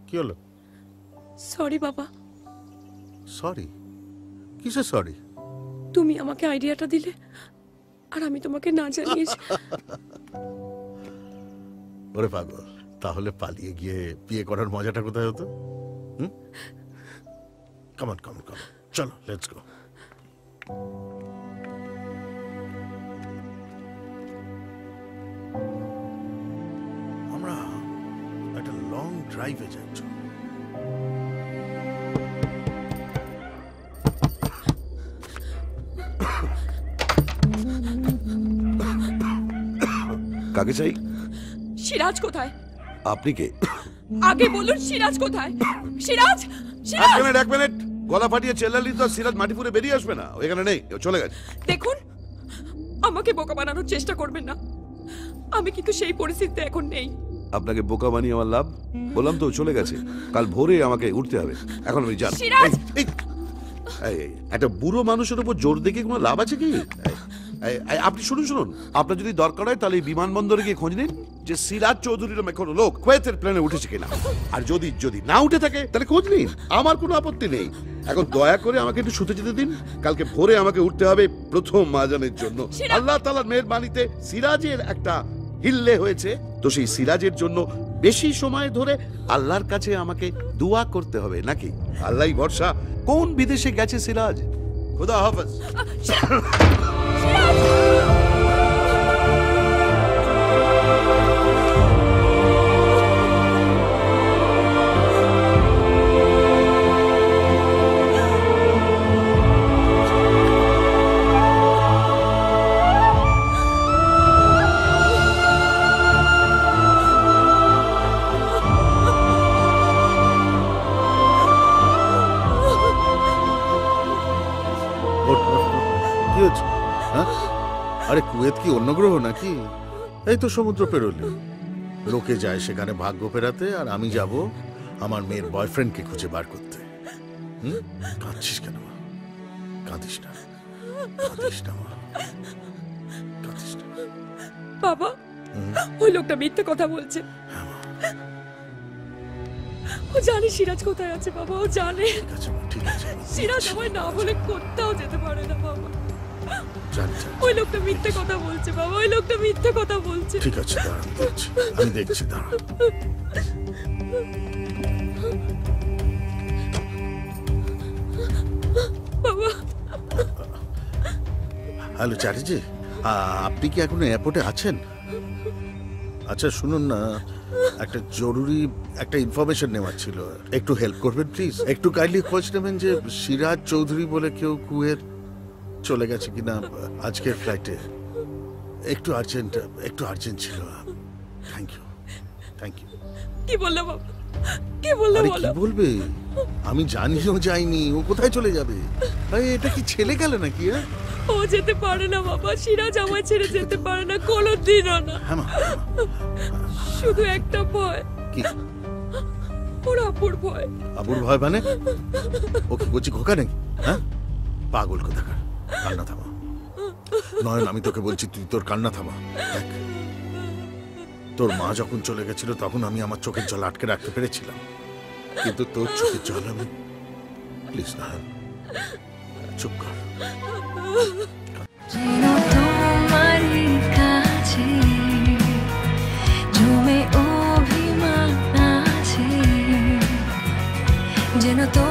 কি হলো? সরি বাবা। সরি? কিসের সরি? তুমি আমাকে আইডিয়াটা দিলে আর আমি তোমাকে না জানিয়েছি। ওরে পাগল, তাহলে পালিয়ে গিয়ে বিয়ে করার মজাটা কোথায় হতো? কামান কামান কামান, চলো লেটস গো। আমরা একটা লং ড্রাইভে যাই। কাকে চাই? সিরাজ কোথায়? আপনি কে? আগে বলুন সিরাজ কোথায়? সিরাজ, সিরাজ! এক মিনিট, গলা ফাটিয়ে চেল্লালি তো সিরাজ মাটিপুরে বেরিয়ে আসবে না, এখানে নেই, চলে গেছে। দেখুন, আমাকে বোকা বানানোর চেষ্টা করবেন না, আমি কিন্তু সেই পরিস্থিতিতে এখন নেই। আপনাকে বোকা বানিয়ে আমার লাভ? বললাম তো চলে গেছে, কাল ভোরে আমাকে উঠতে হবে, এখন আমি যান। সিরাজ! একটা বুড়ো মানুষের উপর জোর দেখে কোনো লাভ আছে কি? আপনি শুনুন শুনুন, আপনার যদি দরকার হয় তাহলে বিমানবন্দরে গিয়ে খোঁজ নিন যে সিরাজ চৌধুরীর নামে কোনো লোক কুয়েতের প্লেনে উঠেছে কিনা, আর যদি যদি না উঠে থাকে তাহলে খোঁজ নিন, আমার কোনো আপত্তি নেই। এখন দয়া করে আমাকে একটু শুতে যেতে দিন, কালকে ভোরে আমাকে উঠতে হবে প্রথম মাজানের জন্য। আল্লাহ তাআলার মেহেরবানিতে সিরাজের একটা হিল্লে হয়েছে, তো সেই সিরাজের জন্য বেশি সময় ধরে আল্লাহর কাছে আমাকে দোয়া করতে হবে নাকি? আল্লাহই ভরসা। কোন বিদেশে গেছে সিরাজ? খুদা হাফেজ। কি হচ্ছে? আরে কুয়েত কি অন্য গ্রহ নাকি? এই তো সমুদ্র পেরোলি। লোকে যায় সেখানে ভাগ্য ফেরাতে, আর আমি যাব আমার মেয়ের বয়ফ্রেন্ডকে খুঁজে বার করতে। কাঁদছিস কেন? কাঁদিস না, কাঁদিস না মা, কাঁদিস না। বাবা, ওই লোকটা মিথ্যে কথা বলছে। ও জানে সিরাজ কোথায় আছে বাবা, ও জানে। ঠিক আছে, সিরাজ আমায় না বলে কোথাও যেতে পারে না বাবা। ওই লোকটা মিথ্যে কথা বলছে বাবা, ওই লোকটা মিথ্যে কথা বলছে। ঠিক আছে, দাঁড়ান, দেখছি, আমি দেখছি, দাঁড়ান। বাবা। হ্যালো চ্যাটার্জি, আপনি কি এখন এয়ারপোর্টে আছেন? আচ্ছা শুনুন না, একটা জরুরি একটা ইনফরমেশন নেওয়ার ছিল, একটু হেল্প করবেন প্লিজ? একটু কাইন্ডলি খোঁজ নেবেন যে সিরাজ চৌধুরী বলে কেউ কুয়েত চলে গেছে কিনা আজকের ফ্লাইটে। একটু আর্জেন্ট ছিল। Thank you, thank you. কি বললো বাবা? কি বললো? কি বলবে? আমি জানিও যাইনি, ও কোথায় চলে যাবে? এটা কি ছেলে গেল নাকি? ও যেতে পারে না বাবা, সিরাজ আমায় ছেড়ে যেতে পারে না, কোনোদিনও না। শুধু একটা ভয়। কি? ওর আপুর ভয়। আপুর ভয় মানে? ও কি বলছি খোকা নাকি? পাগল কোথাকার, কান্না থামা। নয়ন, আমি তোকে বলছি তুই তোর কান্না থামা। দেখ, তোর মা যখন চলে গেছিল তখন আমি আমার চোখের জল আটকে রাখতে পেরেছিলাম, কিন্তু তোর চোখের জল আমি প্লিজ না, চুপ কর। যেন তো